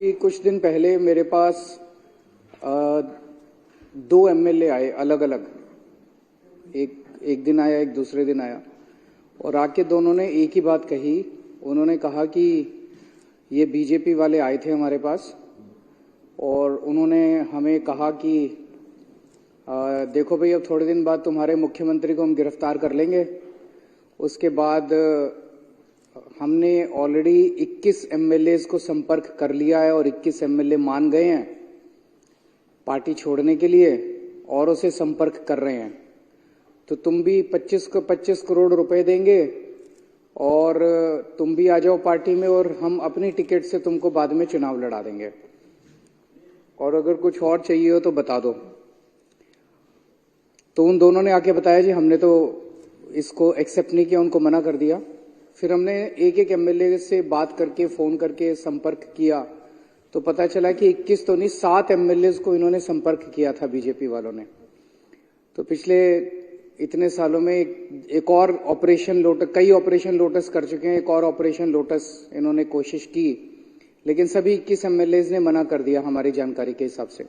कि कुछ दिन पहले मेरे पास दो एमएलए आए अलग अलग। एक एक दिन आया, एक दूसरे दिन आया, और आके दोनों ने एक ही बात कही। उन्होंने कहा कि ये बीजेपी वाले आए थे हमारे पास और उन्होंने हमें कहा कि देखो भाई, अब थोड़े दिन बाद तुम्हारे मुख्यमंत्री को हम गिरफ्तार कर लेंगे। उसके बाद हमने ऑलरेडी 21 एमएलए को संपर्क कर लिया है और 21 एमएलए मान गए हैं पार्टी छोड़ने के लिए और उसे संपर्क कर रहे हैं। तो तुम भी 25 करोड़ रुपए देंगे और तुम भी आ जाओ पार्टी में और हम अपनी टिकट से तुमको बाद में चुनाव लड़ा देंगे, और अगर कुछ और चाहिए हो तो बता दो। तो उन दोनों ने आके बताया जी हमने तो इसको एक्सेप्ट नहीं किया, उनको मना कर दिया। फिर हमने एक एक एमएलए से बात करके, फोन करके संपर्क किया तो पता चला कि 21 तो नहीं, 7 एमएलए को इन्होंने संपर्क किया था बीजेपी वालों ने। तो पिछले इतने सालों में एक और ऑपरेशन लोटस, कई ऑपरेशन लोटस कर चुके हैं, एक और ऑपरेशन लोटस इन्होंने कोशिश की, लेकिन सभी 21 एमएलए ने मना कर दिया हमारी जानकारी के हिसाब से।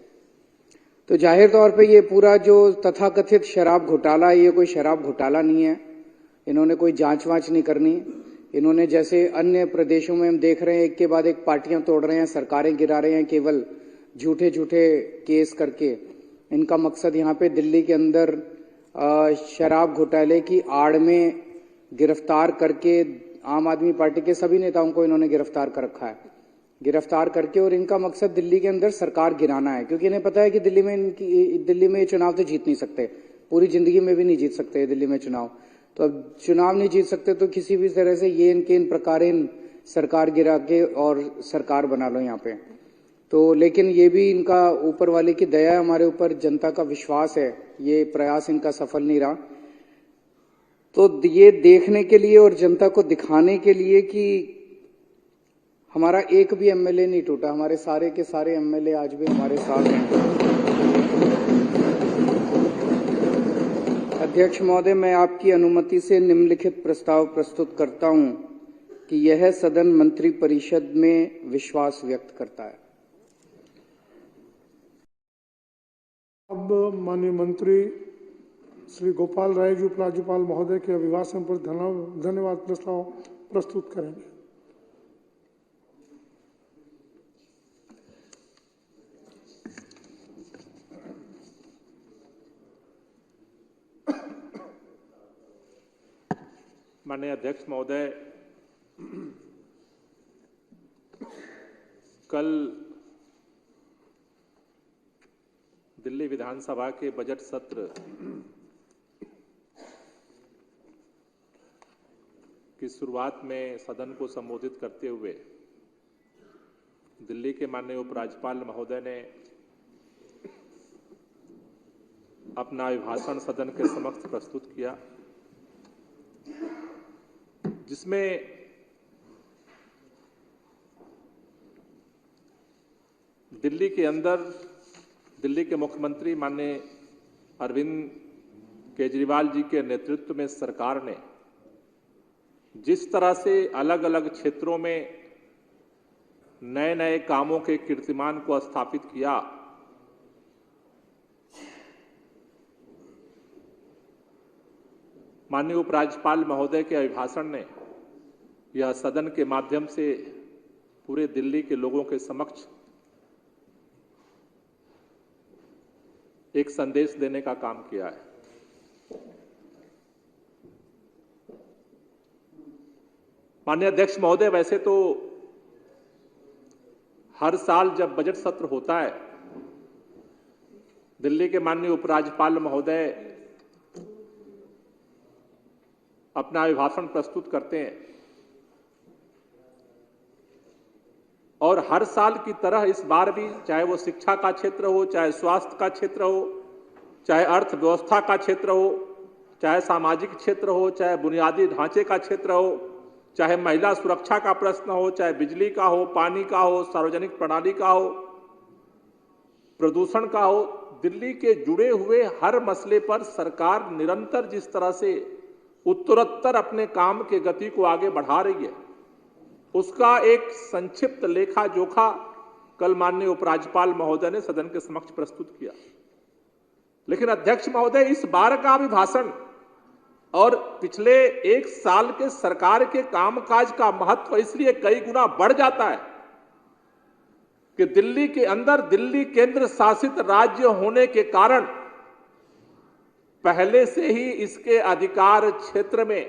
तो जाहिर तौर पे ये पूरा जो तथाकथित शराब घोटाला है, ये कोई शराब घोटाला नहीं है। इन्होंने कोई जांच वांच नहीं करनी। इन्होंने जैसे अन्य प्रदेशों में हम देख रहे हैं, एक के बाद एक पार्टियां तोड़ रहे हैं, सरकारें गिरा रहे हैं केवल झूठे झूठे केस करके। इनका मकसद यहाँ पे दिल्ली के अंदर शराब घोटाले की आड़ में गिरफ्तार करके आम आदमी पार्टी के सभी नेताओं को इन्होंने गिरफ्तार कर रखा है, गिरफ्तार करके, और इनका मकसद दिल्ली के अंदर सरकार गिराना है। क्योंकि इन्हें पता है कि दिल्ली में ये चुनाव तो जीत नहीं सकते, पूरी जिंदगी में भी नहीं जीत सकते दिल्ली में चुनाव। तो अब चुनाव नहीं जीत सकते तो किसी भी तरह से ये इनके इन प्रकार सरकार गिरा के और सरकार बना लो यहाँ पे। तो लेकिन ये भी इनका ऊपर वाले की दया है हमारे ऊपर, जनता का विश्वास है, ये प्रयास इनका सफल नहीं रहा। तो ये देखने के लिए और जनता को दिखाने के लिए कि हमारा एक भी एमएलए नहीं टूटा, हमारे सारे के सारे एमएलए आज भी हमारे साथ हैं। अध्यक्ष महोदय, मैं आपकी अनुमति से निम्नलिखित प्रस्ताव प्रस्तुत करता हूं कि यह सदन मंत्रिपरिषद में विश्वास व्यक्त करता है। अब माननीय मंत्री श्री गोपाल राय जी उपराज्यपाल महोदय के अभिभाषण पर धन्यवाद प्रस्ताव प्रस्तुत करेंगे। माननीय अध्यक्ष महोदय, कल दिल्ली विधानसभा के बजट सत्र की शुरुआत में सदन को संबोधित करते हुए दिल्ली के माननीय उपराज्यपाल महोदय ने अपना अभिभाषण सदन के समक्ष प्रस्तुत किया, जिसमें दिल्ली के अंदर दिल्ली के मुख्यमंत्री माननीय अरविंद केजरीवाल जी के नेतृत्व में सरकार ने जिस तरह से अलग अलग क्षेत्रों में नए नए कामों के कीर्तिमान को स्थापित किया, माननीय उपराज्यपाल महोदय के अभिभाषण ने यह सदन के माध्यम से पूरे दिल्ली के लोगों के समक्ष एक संदेश देने का काम किया है। माननीय अध्यक्ष महोदय, वैसे तो हर साल जब बजट सत्र होता है, दिल्ली के माननीय उपराज्यपाल महोदय अपना अभिभाषण प्रस्तुत करते हैं और हर साल की तरह इस बार भी, चाहे वो शिक्षा का क्षेत्र हो, चाहे स्वास्थ्य का क्षेत्र हो, चाहे अर्थव्यवस्था का क्षेत्र हो, चाहे सामाजिक क्षेत्र हो, चाहे बुनियादी ढांचे का क्षेत्र हो, चाहे महिला सुरक्षा का प्रश्न हो, चाहे बिजली का हो, पानी का हो, सार्वजनिक प्रणाली का हो, प्रदूषण का हो, दिल्ली के जुड़े हुए हर मसले पर सरकार निरंतर जिस तरह से उत्तरोत्तर अपने काम के गति को आगे बढ़ा रही है, उसका एक संक्षिप्त लेखा जोखा कल माननीय उपराज्यपाल महोदय ने सदन के समक्ष प्रस्तुत किया। लेकिन अध्यक्ष महोदय, इस बार का अभिभाषण और पिछले एक साल के सरकार के कामकाज का महत्व इसलिए कई गुना बढ़ जाता है कि दिल्ली के अंदर दिल्ली केंद्र शासित राज्य होने के कारण पहले से ही इसके अधिकार क्षेत्र में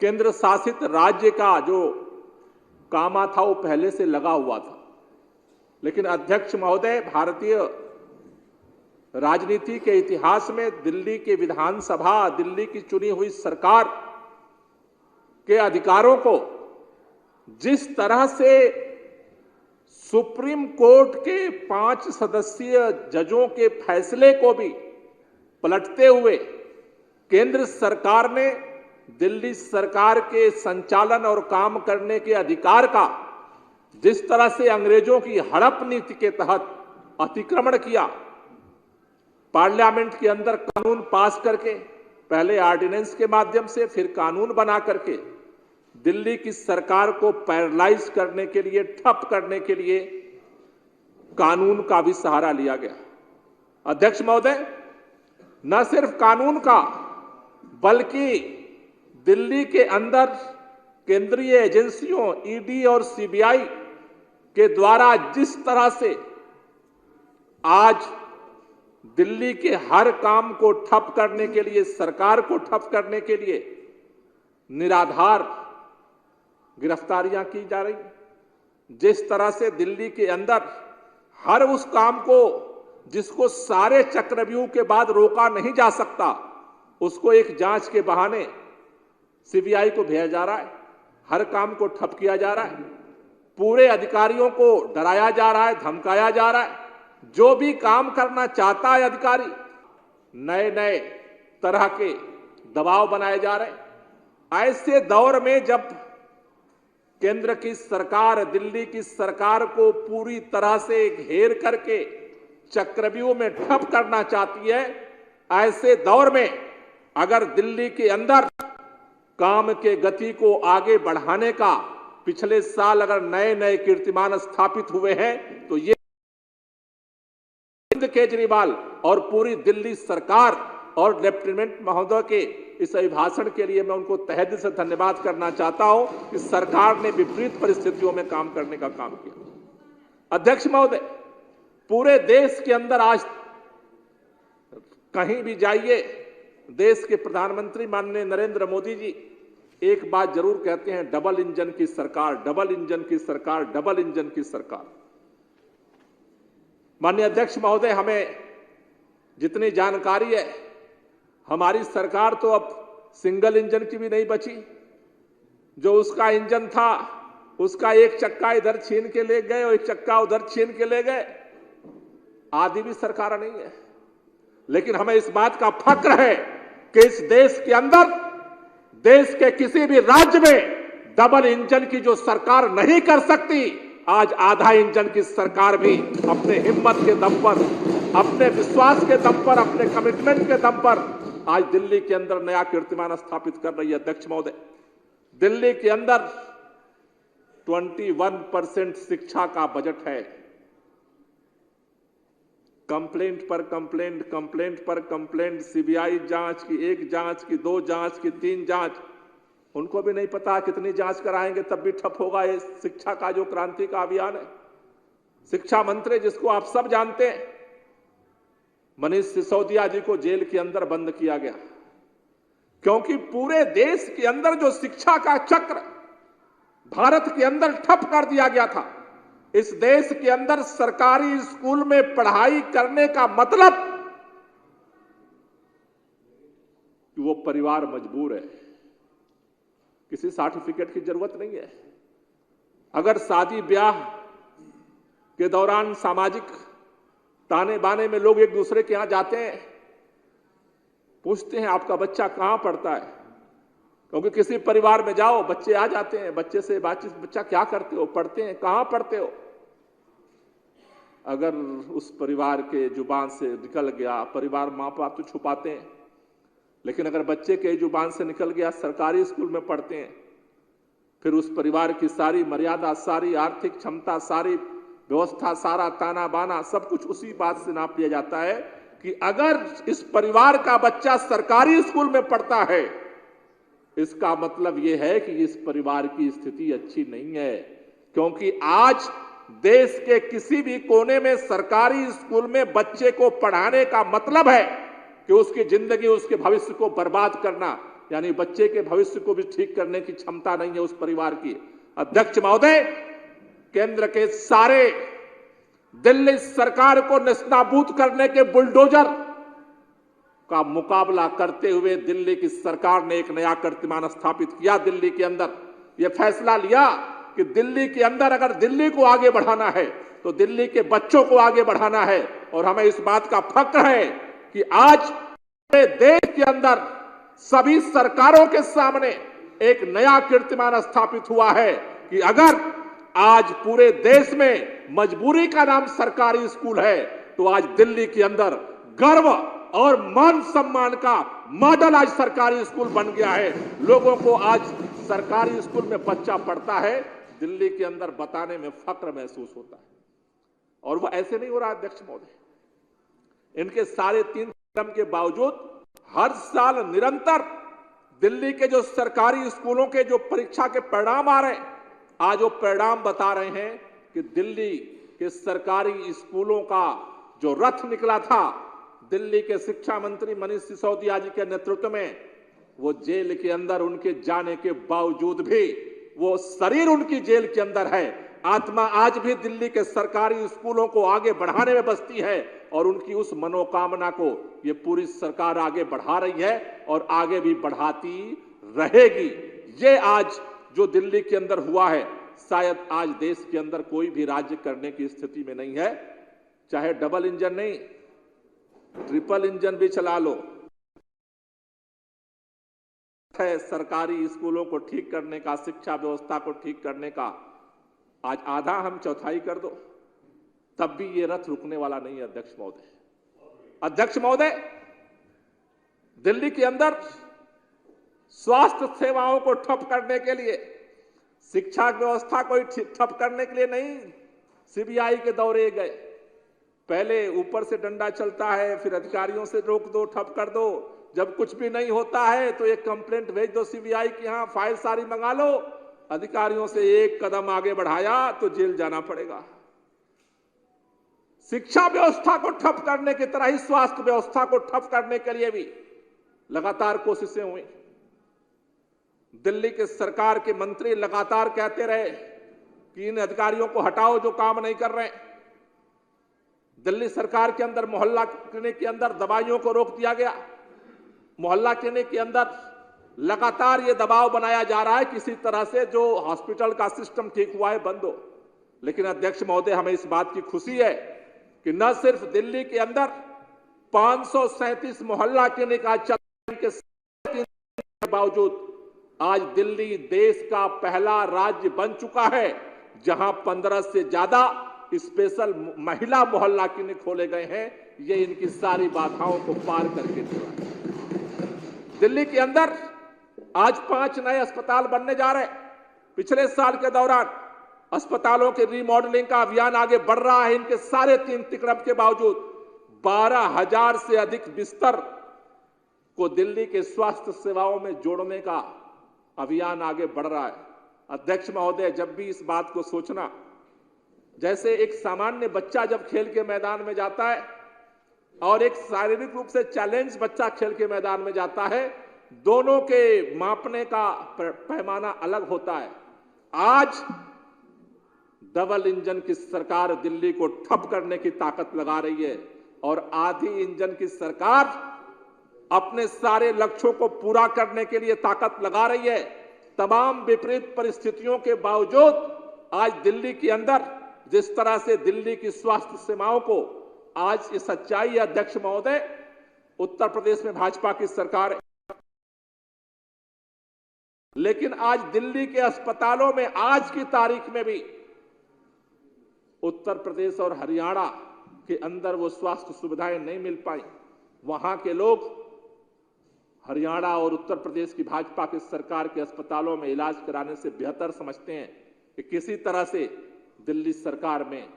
केंद्र शासित राज्य का जो कामा था वो पहले से लगा हुआ था। लेकिन अध्यक्ष महोदय, भारतीय राजनीति के इतिहास में दिल्ली के विधानसभा, दिल्ली की चुनी हुई सरकार के अधिकारों को जिस तरह से सुप्रीम कोर्ट के 5 सदस्यीय जजों के फैसले को भी पलटते हुए केंद्र सरकार ने दिल्ली सरकार के संचालन और काम करने के अधिकार का जिस तरह से अंग्रेजों की हड़प नीति के तहत अतिक्रमण किया, पार्लियामेंट के अंदर कानून पास करके, पहले ऑर्डिनेंस के माध्यम से फिर कानून बना करके दिल्ली की सरकार को पैरालाइज करने के लिए, ठप करने के लिए कानून का भी सहारा लिया गया। अध्यक्ष महोदय, न सिर्फ कानून का बल्कि दिल्ली के अंदर केंद्रीय एजेंसियों ईडी और सीबीआई के द्वारा जिस तरह से आज दिल्ली के हर काम को ठप करने के लिए, सरकार को ठप करने के लिए निराधार गिरफ्तारियां की जा रही, जिस तरह से दिल्ली के अंदर हर उस काम को जिसको सारे चक्रव्यूह के बाद रोका नहीं जा सकता, उसको एक जांच के बहाने सीबीआई को भेजा जा रहा है, हर काम को ठप किया जा रहा है, पूरे अधिकारियों को डराया जा रहा है, धमकाया जा रहा है। जो भी काम करना चाहता है अधिकारी, नए नए तरह के दबाव बनाए जा रहे हैं। ऐसे दौर में जब केंद्र की सरकार दिल्ली की सरकार को पूरी तरह से घेर करके चक्रव्यूह में ठप करना चाहती है, ऐसे दौर में अगर दिल्ली के अंदर काम के गति को आगे बढ़ाने का पिछले साल अगर नए नए कीर्तिमान स्थापित हुए हैं तो ये केजरीवाल और पूरी दिल्ली सरकार और लेफ्टिनेंट महोदय के इस अभिभाषण के लिए मैं उनको तहे दिल से धन्यवाद करना चाहता हूं कि सरकार ने विपरीत परिस्थितियों में काम करने का काम किया। अध्यक्ष महोदय, पूरे देश के अंदर आज कहीं भी जाइए, देश के प्रधानमंत्री माननीय नरेंद्र मोदी जी एक बात जरूर कहते हैं, डबल इंजन की सरकार, डबल इंजन की सरकार, डबल इंजन की सरकार। माननीय अध्यक्ष महोदय, हमें जितनी जानकारी है, हमारी सरकार तो अब सिंगल इंजन की भी नहीं बची। जो उसका इंजन था उसका एक चक्का इधर छीन के ले गए और एक चक्का उधर छीन के ले गए, आदि भी सरकार नहीं है। लेकिन हमें इस बात का फक्र है कि इस देश के अंदर, देश के किसी भी राज्य में डबल इंजन की जो सरकार नहीं कर सकती, आज आधा इंजन की सरकार भी अपने हिम्मत के दम पर, अपने विश्वास के दम पर, अपने कमिटमेंट के दम पर आज दिल्ली के अंदर नया कीर्तिमान स्थापित कर रही है। अध्यक्ष महोदय, दिल्ली के अंदर 21% शिक्षा का बजट है। कंप्लेंट पर कंप्लेंट, कंप्लेंट पर कंप्लेंट, सीबीआई जांच की, एक जांच की, 2 जांच की, 3 जांच, उनको भी नहीं पता कितनी जांच कराएंगे तब भी ठप होगा ये शिक्षा का जो क्रांति का अभियान है। शिक्षा मंत्री जिसको आप सब जानते हैं, मनीष सिसोदिया जी को जेल के अंदर बंद किया गया क्योंकि पूरे देश के अंदर जो शिक्षा का चक्र भारत के अंदर ठप कर दिया गया था। इस देश के अंदर सरकारी स्कूल में पढ़ाई करने का मतलब कि वो परिवार मजबूर है, किसी सर्टिफिकेट की जरूरत नहीं है। अगर शादी ब्याह के दौरान सामाजिक ताने बाने में लोग एक दूसरे के यहां जाते हैं, पूछते हैं आपका बच्चा कहां पढ़ता है, क्योंकि किसी परिवार में जाओ बच्चे आ जाते हैं, बच्चे से बातचीत, बच्चा क्या करते हो, पढ़ते हैं, कहां पढ़ते हो। अगर उस परिवार के जुबान से निकल गया, परिवार मां बाप तो छुपाते हैं, लेकिन अगर बच्चे के जुबान से निकल गया सरकारी स्कूल में पढ़ते हैं, फिर उस परिवार की सारी मर्यादा, सारी आर्थिक क्षमता, सारी व्यवस्था, सारा ताना बाना सब कुछ उसी बात से नाप लिया जाता है कि अगर इस परिवार का बच्चा सरकारी स्कूल में पढ़ता है, इसका मतलब यह है कि इस परिवार की स्थिति अच्छी नहीं है। क्योंकि आज देश के किसी भी कोने में सरकारी स्कूल में बच्चे को पढ़ाने का मतलब है कि उसकी जिंदगी, उसके भविष्य को बर्बाद करना, यानी बच्चे के भविष्य को भी ठीक करने की क्षमता नहीं है उस परिवार की। अध्यक्ष महोदय, केंद्र के सारे दिल्ली सरकार को नेस्तनाबूद करने के बुलडोजर का मुकाबला करते हुए दिल्ली की सरकार ने एक नया कीर्तिमान स्थापित किया। दिल्ली के अंदर यह फैसला लिया कि दिल्ली के अंदर अगर दिल्ली को आगे बढ़ाना है तो दिल्ली के बच्चों को आगे बढ़ाना है। और हमें इस बात का फक्र है कि आज पूरे देश के अंदर सभी सरकारों के सामने एक नया कीर्तिमान स्थापित हुआ है कि अगर आज पूरे देश में मजबूरी का नाम सरकारी स्कूल है, तो आज दिल्ली के अंदर गर्व और मान सम्मान का मॉडल आज सरकारी स्कूल बन गया है। लोगों को आज सरकारी स्कूल में बच्चा पढ़ता है, दिल्ली के अंदर बताने में फक्र महसूस होता है। और वह ऐसे नहीं हो रहा अध्यक्ष महोदय। इनके सारे 3 कदम के बावजूद हर साल निरंतर दिल्ली के जो सरकारी स्कूलों के जो परीक्षा के परिणाम आ रहे हैं, आज वो परिणाम बता रहे हैं कि दिल्ली के सरकारी स्कूलों का जो रथ निकला था, दिल्ली के शिक्षा मंत्री मनीष सिसोदिया जी के नेतृत्व में, वो जेल के अंदर उनके जाने के बावजूद भी वो शरीर उनकी जेल के अंदर है, आत्मा आज भी दिल्ली के सरकारी स्कूलों को आगे बढ़ाने में बसती है। और उनकी उस मनोकामना को ये पूरी सरकार आगे बढ़ा रही है और आगे भी बढ़ाती रहेगी। ये आज जो दिल्ली के अंदर हुआ है, शायद आज देश के अंदर कोई भी राज्य करने की स्थिति में नहीं है। चाहे डबल इंजन नहीं, ट्रिपल इंजन भी चला लो, है सरकारी स्कूलों को ठीक करने का, शिक्षा व्यवस्था को ठीक करने का। आज आधा हम चौथाई कर दो, तब भी ये रथ रुकने वाला नहीं है अध्यक्ष महोदय। अध्यक्ष महोदय, दिल्ली के अंदर स्वास्थ्य सेवाओं को ठप करने के लिए, शिक्षा व्यवस्था को ठप करने के लिए नहीं सीबीआई के दौरे गए। पहले ऊपर से डंडा चलता है, फिर अधिकारियों से रोक दो, ठप कर दो। जब कुछ भी नहीं होता है तो एक कंप्लेंट भेज दो सीबीआई की, यहां फाइल सारी मंगा लो। अधिकारियों से एक कदम आगे बढ़ाया तो जेल जाना पड़ेगा। शिक्षा व्यवस्था को ठप करने की तरह ही स्वास्थ्य व्यवस्था को ठप करने के लिए भी लगातार कोशिशें हुई। दिल्ली के सरकार के मंत्री लगातार कहते रहे कि इन अधिकारियों को हटाओ जो काम नहीं कर रहे। दिल्ली सरकार के अंदर मोहल्ला क्लिनिक के अंदर दवाइयों को रोक दिया गया। मोहल्ला क्लिनिक के अंदर लगातार ये दबाव बनाया जा रहा है किसी तरह से जो हॉस्पिटल का सिस्टम ठीक हुआ है बंद हो। लेकिन अध्यक्ष महोदय, हमें इस बात की खुशी है कि न सिर्फ दिल्ली के अंदर 537 मोहल्ला क्लिनिक आज चलने के बावजूद आज दिल्ली देश का पहला राज्य बन चुका है जहां 15 से ज्यादा स्पेशल महिला मोहल्ला क्लिनिक खोले गए हैं। ये इनकी सारी बाधाओं को पार करके हुआ है। दिल्ली के अंदर आज 5 नए अस्पताल बनने जा रहे हैं। पिछले साल के दौरान अस्पतालों के रीमॉडलिंग का अभियान आगे बढ़ रहा है। इनके सारे 3 तिकड़म के बावजूद 12,000 से अधिक बिस्तर को दिल्ली के स्वास्थ्य सेवाओं में जोड़ने का अभियान आगे बढ़ रहा है। अध्यक्ष महोदय, जब भी इस बात को सोचना, जैसे एक सामान्य बच्चा जब खेल के मैदान में जाता है और एक शारीरिक रूप से चैलेंज बच्चा खेल के मैदान में जाता है, दोनों के मापने का पैमाना अलग होता है। आज डबल इंजन की सरकार दिल्ली को ठप करने की ताकत लगा रही है और आधी इंजन की सरकार अपने सारे लक्ष्यों को पूरा करने के लिए ताकत लगा रही है। तमाम विपरीत परिस्थितियों के बावजूद आज दिल्ली के अंदर जिस तरह से दिल्ली की स्वास्थ्य सेवाओं को आज ये सच्चाई है अध्यक्ष महोदय, उत्तर प्रदेश में भाजपा की सरकार है, लेकिन आज दिल्ली के अस्पतालों में आज की तारीख में भी उत्तर प्रदेश और हरियाणा के अंदर वो स्वास्थ्य सुविधाएं नहीं मिल पाई। वहां के लोग हरियाणा और उत्तर प्रदेश की भाजपा की सरकार के अस्पतालों में इलाज कराने से बेहतर समझते हैं कि किसी तरह से दिल्ली सरकार में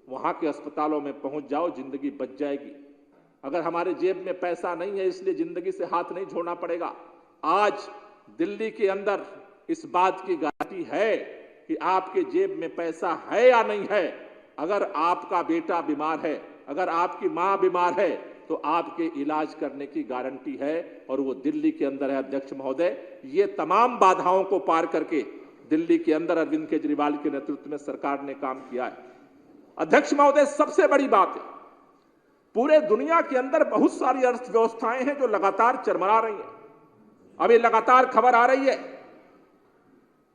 वहां के अस्पतालों में पहुंच जाओ, जिंदगी बच जाएगी। अगर हमारे जेब में पैसा नहीं है इसलिए जिंदगी से हाथ नहीं छोड़ना पड़ेगा। आज दिल्ली के अंदर इस बात की गारंटी है कि आपके जेब में पैसा है या नहीं है। अगर आपका बेटा बीमार है, अगर आपकी मां बीमार है, तो आपके इलाज करने की गारंटी है, और वो दिल्ली के अंदर है। अध्यक्ष महोदय, ये तमाम बाधाओं को पार करके दिल्ली के अंदर अरविंद केजरीवाल के नेतृत्व में सरकार ने काम किया है। अध्यक्ष महोदय, सबसे बड़ी बात है, पूरे दुनिया के अंदर बहुत सारी अर्थव्यवस्थाएं हैं जो लगातार चरमरा रही हैं। अभी लगातार खबर आ रही है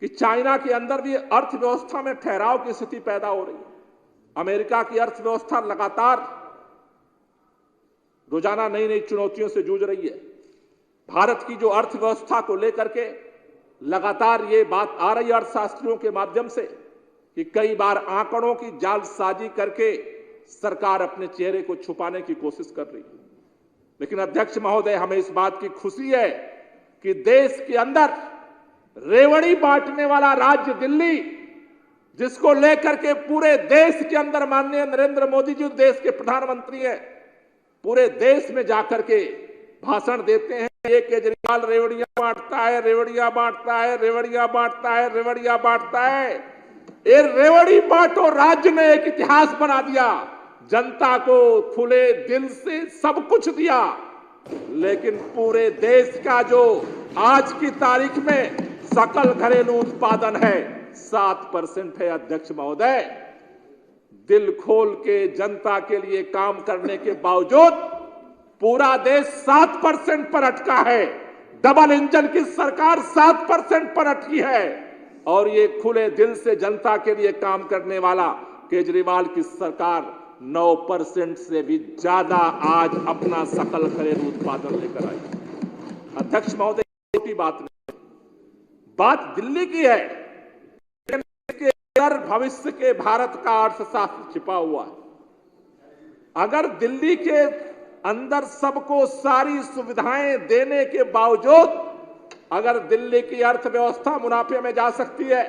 कि चाइना के अंदर भी अर्थव्यवस्था में ठहराव की स्थिति पैदा हो रही है। अमेरिका की अर्थव्यवस्था लगातार रोजाना नई नई चुनौतियों से जूझ रही है। भारत की जो अर्थव्यवस्था को लेकर के लगातार ये बात आ रही है अर्थशास्त्रियों के माध्यम से कि कई बार आंकड़ों की जालसाजी करके सरकार अपने चेहरे को छुपाने की कोशिश कर रही है। लेकिन अध्यक्ष महोदय, हमें इस बात की खुशी है कि देश के अंदर रेवड़ी बांटने वाला राज्य दिल्ली, जिसको लेकर के पूरे देश के अंदर माननीय नरेंद्र मोदी जी देश के प्रधानमंत्री हैं, पूरे देश में जाकर के भाषण देते हैं। ये केजरीवाल रेवड़ियां बांटता है, रेवड़ियां बांटता है, रेवड़ियां बांटता है, रेवड़ियां बांटता है। ये रेवड़ी बांटो राज्य ने एक इतिहास बना दिया। जनता को खुले दिल से सब कुछ दिया, लेकिन पूरे देश का जो आज की तारीख में सकल घरेलू उत्पादन है 7% है। अध्यक्ष महोदय, दिल खोल के जनता के लिए काम करने के बावजूद पूरा देश 7% पर अटका है। डबल इंजन की सरकार 7% पर अटकी है, और ये खुले दिल से जनता के लिए काम करने वाला केजरीवाल की सरकार 9% से भी ज्यादा आज अपना सकल घरेलू उत्पादन लेकर आई। अध्यक्ष महोदय, छोटी बात नहीं, बात दिल्ली की है, लेकिन इसके अंदर भविष्य के भारत का अर्थशास्त्र छिपा हुआ है। अगर दिल्ली के अंदर सबको सारी सुविधाएं देने के बावजूद अगर दिल्ली की अर्थव्यवस्था मुनाफे में जा सकती है,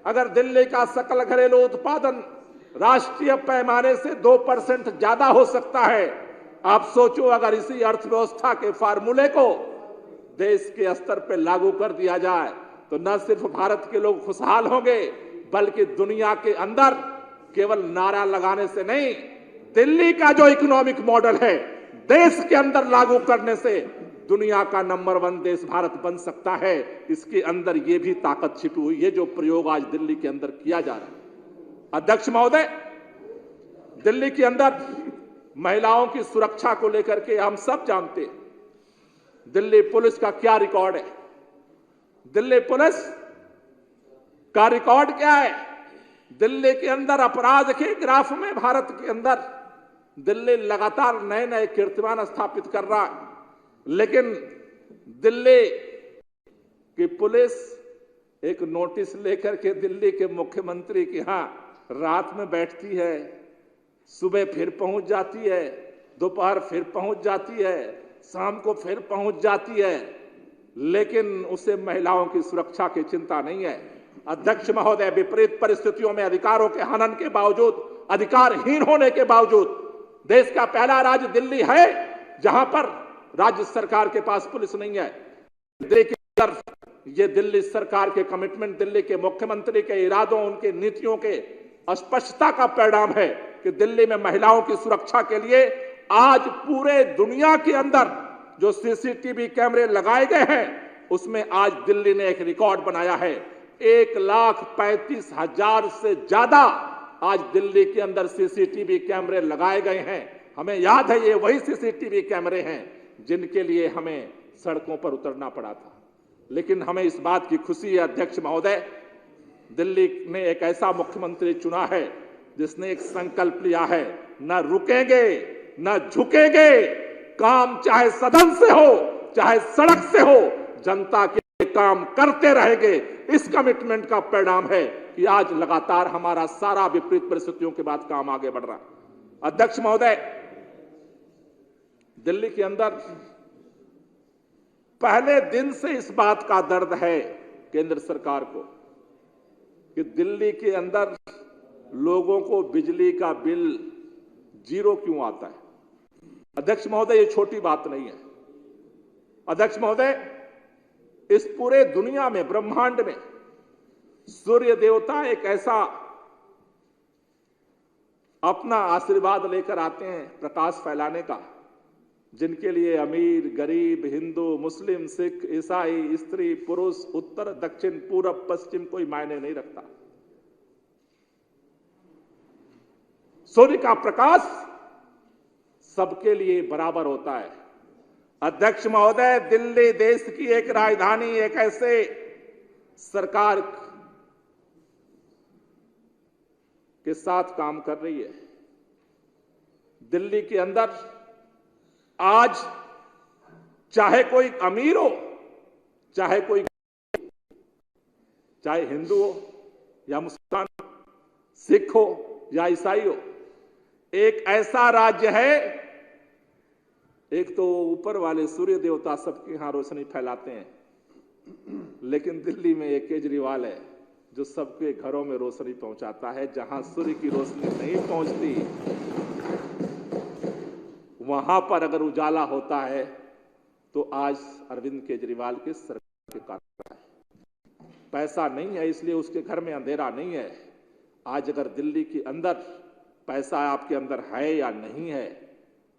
अगर दिल्ली का सकल घरेलू उत्पादन राष्ट्रीय पैमाने से 2% ज्यादा हो सकता है, आप सोचो अगर इसी अर्थव्यवस्था के फार्मूले को देश के स्तर पर लागू कर दिया जाए तो न सिर्फ भारत के लोग खुशहाल होंगे, बल्कि दुनिया के अंदर केवल नारा लगाने से नहीं, दिल्ली का जो इकोनॉमिक मॉडल है देश के अंदर लागू करने से दुनिया का नंबर 1 देश भारत बन सकता है। इसके अंदर यह भी ताकत छिपी हुई है जो प्रयोग आज दिल्ली के अंदर किया जा रहा है। अध्यक्ष महोदय, दिल्ली के अंदर महिलाओं की सुरक्षा को लेकर के हम सब जानते हैं दिल्ली पुलिस का क्या रिकॉर्ड है। दिल्ली पुलिस का रिकॉर्ड क्या है? दिल्ली के अंदर अपराध के ग्राफ में भारत के अंदर दिल्ली लगातार नए नए कीर्तिमान स्थापित कर रहा है, लेकिन दिल्ली की पुलिस एक नोटिस लेकर के दिल्ली के मुख्यमंत्री के यहां रात में बैठती है, सुबह फिर पहुंच जाती है, दोपहर फिर पहुंच जाती है, शाम को फिर पहुंच जाती है, लेकिन उसे महिलाओं की सुरक्षा की चिंता नहीं है। अध्यक्ष महोदय, विपरीत परिस्थितियों में अधिकारों के हनन के बावजूद, अधिकारहीन होने के बावजूद देश का पहला राज्य दिल्ली है जहां पर राज्य सरकार के पास पुलिस नहीं है। लेकिन ये दिल्ली सरकार के कमिटमेंट, दिल्ली के मुख्यमंत्री के इरादों, उनके नीतियों के स्पष्टता का परिणाम है कि दिल्ली में महिलाओं की सुरक्षा के लिए आज पूरे दुनिया के अंदर जो सीसीटीवी कैमरे लगाए गए हैं उसमें आज दिल्ली ने एक रिकॉर्ड बनाया है। 1,35,000 से ज्यादा आज दिल्ली के अंदर सीसीटीवी कैमरे लगाए गए हैं। हमें याद है ये वही सीसीटीवी कैमरे हैं जिनके लिए हमें सड़कों पर उतरना पड़ा था। लेकिन हमें इस बात की खुशी है अध्यक्ष महोदय, दिल्ली ने एक ऐसा मुख्यमंत्री चुना है जिसने एक संकल्प लिया है, न रुकेंगे न झुकेंगे, काम चाहे सदन से हो चाहे सड़क से हो, जनता के लिए काम करते रहेंगे। इस कमिटमेंट का परिणाम है कि आज लगातार हमारा सारा विपरीत परिस्थितियों के बाद काम आगे बढ़ रहा है। अध्यक्ष महोदय, दिल्ली के अंदर पहले दिन से इस बात का दर्द है केंद्र सरकार को कि दिल्ली के अंदर लोगों को बिजली का बिल 0 क्यों आता है? अध्यक्ष महोदय, ये छोटी बात नहीं है। अध्यक्ष महोदय, इस पूरे दुनिया में, ब्रह्मांड में सूर्य देवता एक ऐसा अपना आशीर्वाद लेकर आते हैं प्रकाश फैलाने का, जिनके लिए अमीर, गरीब, हिंदू, मुस्लिम, सिख, ईसाई, स्त्री, पुरुष, उत्तर, दक्षिण, पूरब, पश्चिम कोई मायने नहीं रखता। सूर्य का प्रकाश सबके लिए बराबर होता है। अध्यक्ष महोदय, दिल्ली देश की एक राजधानी एक ऐसे सरकार के साथ काम कर रही है। दिल्ली के अंदर आज चाहे कोई अमीर हो, चाहे कोई, चाहे हिंदू हो या मुसलमान, सिख हो या ईसाई हो, एक ऐसा राज्य है। एक तो ऊपर वाले सूर्य देवता सबके यहां रोशनी फैलाते हैं, लेकिन दिल्ली में एक केजरीवाल है जो सबके घरों में रोशनी पहुंचाता है। जहां सूर्य की रोशनी नहीं पहुंचती, वहां पर अगर उजाला होता है तो आज अरविंद केजरीवाल की सरकार के कारण है। पैसा नहीं है इसलिए उसके घर में अंधेरा नहीं है। आज अगर दिल्ली के अंदर पैसा आपके अंदर है या नहीं है,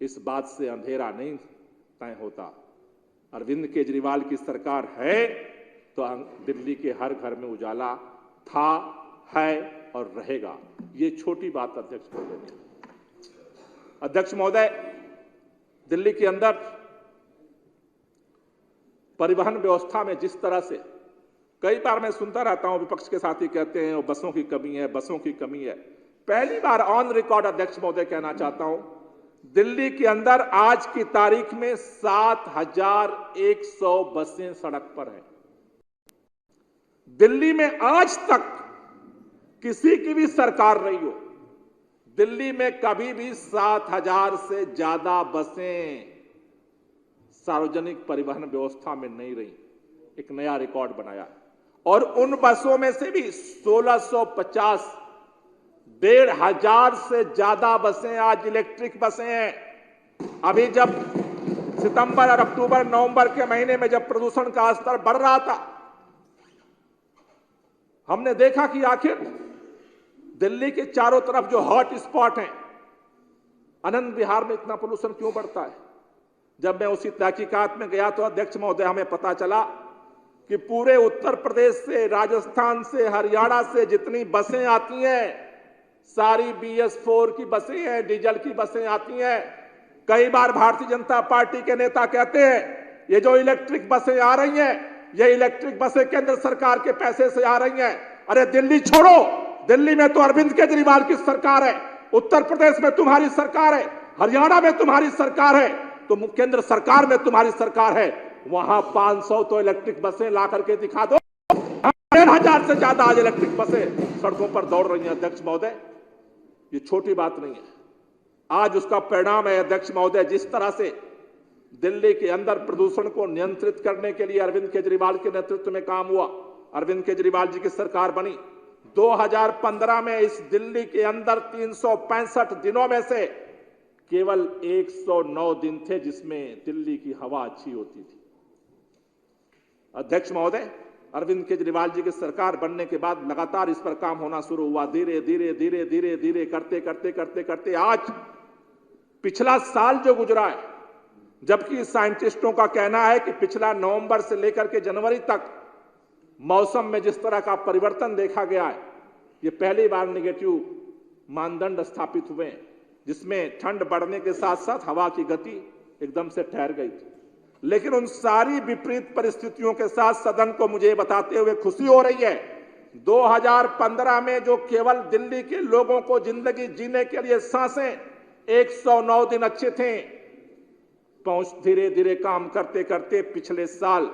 इस बात से अंधेरा नहीं तय होता। अरविंद केजरीवाल की सरकार है तो दिल्ली के हर घर में उजाला था, है और रहेगा। ये छोटी बात अध्यक्ष महोदय। अध्यक्ष महोदय, दिल्ली के अंदर परिवहन व्यवस्था में जिस तरह से कई बार मैं सुनता रहता हूं, विपक्ष के साथी कहते हैं बसों की कमी है, बसों की कमी है। पहली बार ऑन रिकॉर्ड अध्यक्ष महोदय कहना चाहता हूं, दिल्ली के अंदर आज की तारीख में 7100 बसें सड़क पर हैं। दिल्ली में आज तक किसी की भी सरकार रही हो, दिल्ली में कभी भी 7000 से ज्यादा बसें सार्वजनिक परिवहन व्यवस्था में नहीं रही। एक नया रिकॉर्ड बनाया और उन बसों में से भी 1650, 1500 से ज्यादा बसें आज इलेक्ट्रिक बसें हैं। अभी जब सितंबर और अक्टूबर नवंबर के महीने में जब प्रदूषण का स्तर बढ़ रहा था, हमने देखा कि आखिर दिल्ली के चारों तरफ जो हॉट स्पॉट हैं, आनंद विहार में इतना पोल्यूशन क्यों बढ़ता है। जब मैं उसी तहकीकात में गया तो अध्यक्ष महोदय हमें पता चला कि पूरे उत्तर प्रदेश से, राजस्थान से, हरियाणा से जितनी बसें आती हैं, सारी BS4 की बसें हैं, डीजल की बसें आती हैं। कई बार भारतीय जनता पार्टी के नेता कहते हैं ये जो इलेक्ट्रिक बसें आ रही हैं, ये इलेक्ट्रिक बसें केंद्र सरकार के पैसे से आ रही हैं। अरे दिल्ली छोड़ो, दिल्ली में तो अरविंद केजरीवाल की सरकार है, उत्तर प्रदेश में तुम्हारी सरकार है, हरियाणा में तुम्हारी सरकार है, तो केंद्र सरकार में तुम्हारी सरकार है। वहां 500 तो इलेक्ट्रिक बसें ला करके दिखा दो। 1500 से ज्यादा आज इलेक्ट्रिक बसें सड़कों पर दौड़ रही हैं। अध्यक्ष महोदय, ये छोटी बात नहीं है। आज उसका परिणाम है अध्यक्ष महोदय, जिस तरह से दिल्ली के अंदर प्रदूषण को नियंत्रित करने के लिए अरविंद केजरीवाल के नेतृत्व में काम हुआ, अरविंद केजरीवाल जी की सरकार बनी। 2015 में इस दिल्ली के अंदर 365 दिनों में से केवल 109 दिन थे जिसमें दिल्ली की हवा अच्छी होती थी। अध्यक्ष महोदय, अरविंद केजरीवाल जी की सरकार बनने के बाद लगातार इस पर काम होना शुरू हुआ। धीरे धीरे धीरे धीरे धीरे करते करते करते करते आज पिछला साल जो गुजरा है, जबकि साइंटिस्टों का कहना है कि पिछला नवंबर से लेकर के जनवरी तक मौसम में जिस तरह का परिवर्तन देखा गया है, ये पहली बार नेगेटिव मानदंड स्थापित हुए हैं, जिसमें ठंड बढ़ने के साथ साथ हवा की गति एकदम से ठहर गई थी। लेकिन उन सारी विपरीत परिस्थितियों के साथ सदन को मुझे बताते हुए खुशी हो रही है, 2015 में जो केवल दिल्ली के लोगों को जिंदगी जीने के लिए सांसें 109 दिन अच्छे थे, धीरे धीरे काम करते करते पिछले साल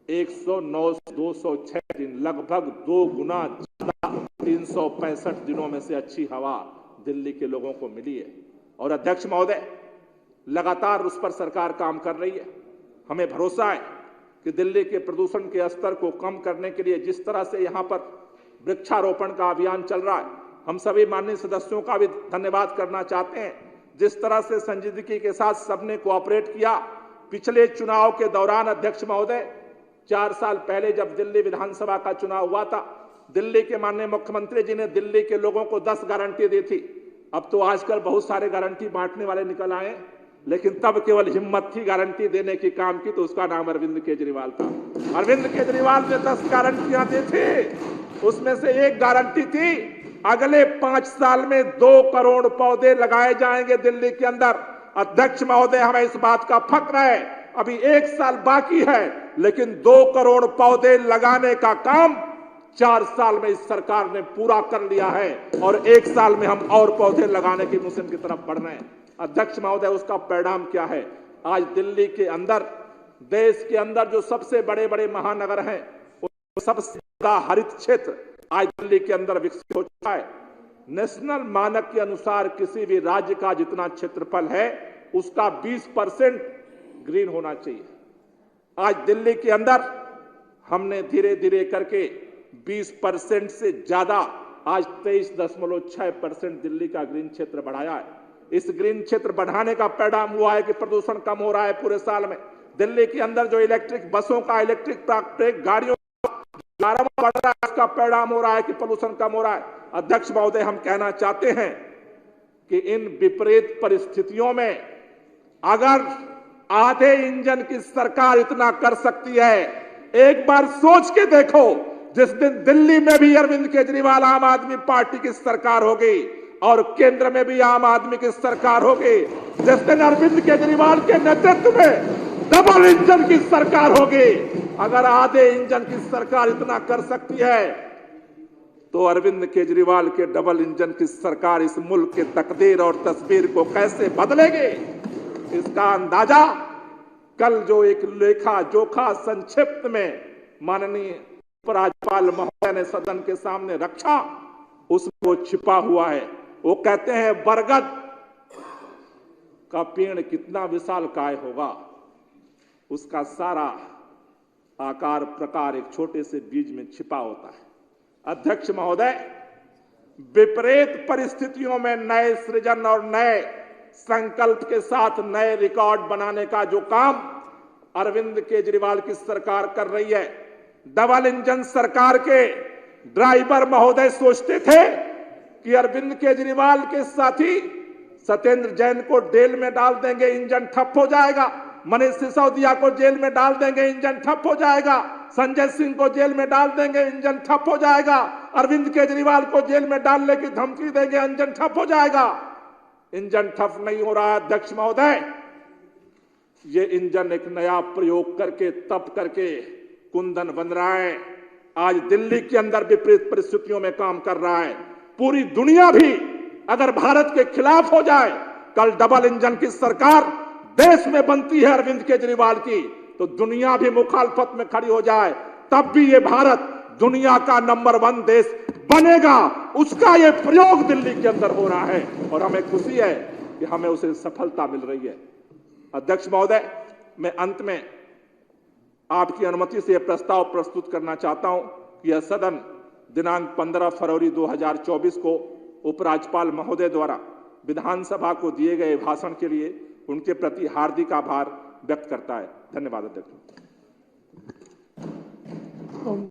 109 से 206 दिन, लगभग 2 गुना ज्यादा 365 दिनों में से अच्छी हवा दिल्ली के लोगों को मिली है। और अध्यक्ष महोदय, लगातार उस पर सरकार काम कर रही है। हमें भरोसा है कि दिल्ली के प्रदूषण के स्तर को कम करने के लिए जिस तरह से यहां पर वृक्षारोपण का अभियान चल रहा है। हम सभी माननीय सदस्यों का भी धन्यवाद करना चाहते हैं, जिस तरह से संजीदगी के साथ सबने कोऑपरेट किया। पिछले चुनाव के दौरान अध्यक्ष महोदय, 4 साल पहले जब दिल्ली विधानसभा का चुनाव हुआ था, दिल्ली के माननीय मुख्यमंत्री जी ने दिल्ली के लोगों को 10 गारंटी दी थी। अब तो आजकल बहुत सारे गारंटी बांटने वाले निकल आए, लेकिन तब केवल हिम्मत थी गारंटी देने की काम की, तो उसका नाम अरविंद केजरीवाल था। अरविंद केजरीवाल ने 10 गारंटियां दी थी, उसमें से एक गारंटी थी अगले 5 साल में 2 करोड़ पौधे लगाए जाएंगे दिल्ली के अंदर। अध्यक्ष महोदय, हमें इस बात का फक्र है, अभी 1 साल बाकी है, लेकिन 2 करोड़ पौधे लगाने का काम 4 साल में इस सरकार ने पूरा कर लिया है और 1 साल में हम और पौधे लगाने की मिशन की तरफ बढ़ रहे हैं। अध्यक्ष महोदय, उसका परिणाम क्या है? आज दिल्ली के अंदर, देश के अंदर जो सबसे बड़े बड़े महानगर हैं, सबसे ज्यादा हरित क्षेत्र आज दिल्ली के अंदर विकसित हो चुका है। नेशनल मानक के अनुसार किसी भी राज्य का जितना क्षेत्रफल है, उसका 20% ग्रीन होना चाहिए। आज दिल्ली के अंदर हमने धीरे धीरे करके 20% से ज्यादा, आज 23.6% दिल्ली का ग्रीन क्षेत्र बढ़ाया है। इस ग्रीन क्षेत्र बढ़ाने का परिणाम हुआ है कि प्रदूषण कम हो रहा है पूरे साल में। दिल्ली के अंदर जो इलेक्ट्रिक बसों का, इलेक्ट्रिक गाड़ियों का बढ़ रहा है, इसका परिणाम हो रहा है कि प्रदूषण कम हो रहा है। अध्यक्ष महोदय, हम कहना चाहते हैं कि इन विपरीत परिस्थितियों में अगर आधे इंजन की सरकार इतना कर सकती है, एक बार सोच के देखो, जिस दिन दिल्ली में भी अरविंद केजरीवाल आम आदमी पार्टी की सरकार होगी और केंद्र में भी आम आदमी की सरकार होगी, जिस दिन अरविंद केजरीवाल के नेतृत्व में डबल इंजन की सरकार होगी, अगर आधे इंजन की सरकार इतना कर सकती है, तो अरविंद केजरीवाल के डबल इंजन की सरकार इस मुल्क के तकदीर और तस्वीर को कैसे बदलेगी, इसका अंदाजा कल जो एक लेखा जोखा संक्षिप्त में माननीय उपराज्यपाल महोदय ने सदन के सामने रखा, उसमें वो छिपा हुआ है। वो कहते हैं बरगद का पेड़ कितना विशालकाय होगा, उसका सारा आकार प्रकार एक छोटे से बीज में छिपा होता है। अध्यक्ष महोदय, विपरीत परिस्थितियों में नए सृजन और नए संकल्प के साथ नए रिकॉर्ड बनाने का जो काम अरविंद केजरीवाल की सरकार कर रही है, डबल इंजन सरकार के ड्राइवर महोदय सोचते थे कि अरविंद केजरीवाल के साथी सत्येंद्र जैन को जेल में डाल देंगे, इंजन ठप हो जाएगा, मनीष सिसोदिया को जेल में डाल देंगे, इंजन ठप हो जाएगा, संजय सिंह को जेल में डाल देंगे, इंजन ठप हो जाएगा, अरविंद केजरीवाल को जेल में डालने की धमकी देंगे, इंजन ठप हो जाएगा। इंजन ठप नहीं हो रहा है अध्यक्ष महोदय, ये इंजन एक नया प्रयोग करके, तप करके कुंदन बन रहा है। आज दिल्ली के अंदर विपरीत परिस्थितियों में काम कर रहा है। पूरी दुनिया भी अगर भारत के खिलाफ हो जाए, कल डबल इंजन की सरकार देश में बनती है अरविंद केजरीवाल की, तो दुनिया भी मुखालफत में खड़ी हो जाए, तब भी ये भारत दुनिया का नंबर 1 देश बनेगा। उसका ये प्रयोग दिल्ली के अंदर हो रहा है और हमें खुशी है कि हमें उसे सफलता मिल रही है। अध्यक्ष महोदय, मैं अंत में आपकी अनुमति से यह प्रस्ताव प्रस्तुत करना चाहता हूं कि यह सदन दिनांक 15 फरवरी 2024 को उपराज्यपाल महोदय द्वारा विधानसभा को दिए गए भाषण के लिए उनके प्रति हार्दिक आभार व्यक्त करता है। धन्यवाद अध्यक्ष।